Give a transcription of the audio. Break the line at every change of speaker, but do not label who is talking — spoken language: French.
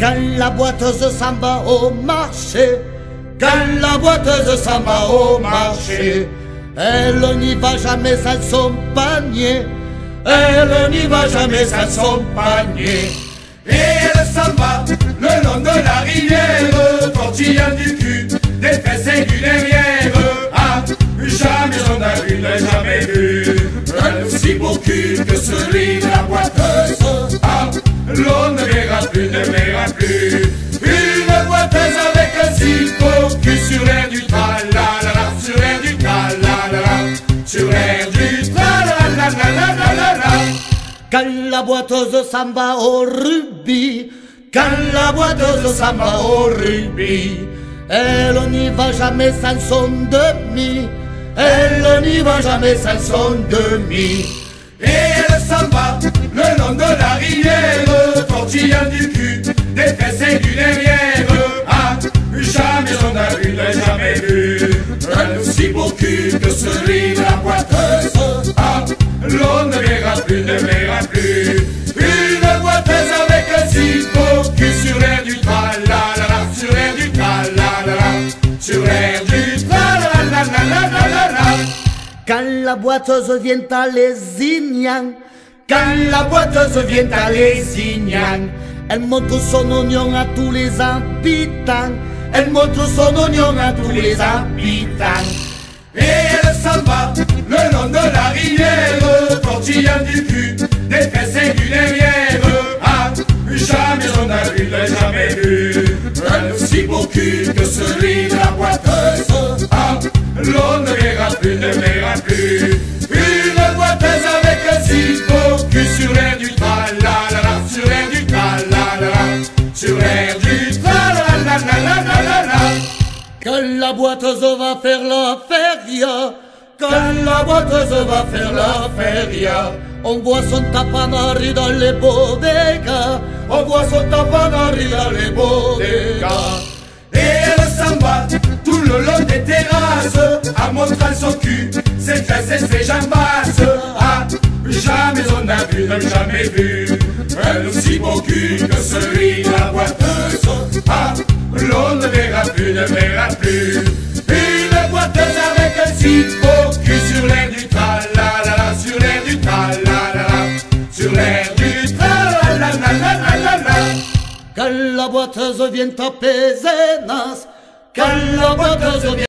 Quand la boiteuse s'en va au marché, quand la boiteuse s'en va au marché, elle n'y va jamais sans son panier, elle n'y va jamais sans son panier.
Et elle s'en va le long de la rivière, tortillant du cul, des fesses et du derrière. Ah, jamais on a vu, n'a jamais vu un aussi beau cul que celui de la boiteuse. Ah, l'on ne verra plus, ne verra plus une boiteuse avec un si beau cul sur l'air du tra-la-la-la, sur l'air du tra-la-la-la, sur l'air du tra-la-la-la-la-la-la.
Quand la boiteuse s'en va au rugby, quand la boiteuse s'en va au rugby, elle n'y va jamais sans son demi, elle n'y va jamais sans son demi.
Et elle s'en va le long de la rivière, tortillant du cul, des fesses et du derrière. Ah, jamais on a vu, n'a jamais vu un aussi beau cul que celui de la boiteuse. Ah, l'on ne verra plus, ne verra plus une boiteuse avec un si beau cul sur l'air du tra-la-la-la, sur l'air du tra-la-la-la, sur l'air du tra-la-la-la-la-la-la.
Quand la boiteuse vient à Lézignan, quand la boiteuse vient à Lézignan, elle montre son oignon à tous les habitants, elle montre son oignon à tous les habitants.
Et elle s'en va le long de la rivière, tortillant du cul, des fesses et du derrière. Ah, jamais on a vu, n'a jamais vu un aussi beau cul que celui de la boiteuse. Ah, l'on ne verra plus, ne verra plus une boiteuse avec un si beau cul sur l'air du tra-la-la-la, sur l'air du tra-la-la-la, sur l'air du tra-la-la-la-la-la-la.
Quand la boiteuse va faire la feria, quand la boiteuse va faire la feria, on voit son tapanari dans les bodegas, on voit son tapanari dans les bodegas.
Et elle s'en va tout le long des terrasses, en montrant son cul, ses fesses et ses jambasses. Ah, jamais on a vu, n'a jamais vu un aussi beau cul que celui de la boiteuse. Ah, l'on ne verra plus, ne verra plus une boiteuse avec un si beau cul sur l'air du tra-la-la-la, sur l'air du tra-la-la-la, sur l'air du tra-la-la-la-la-la-la.
Quand la boiteuse vient à Pézenas, quand la boiteuse vient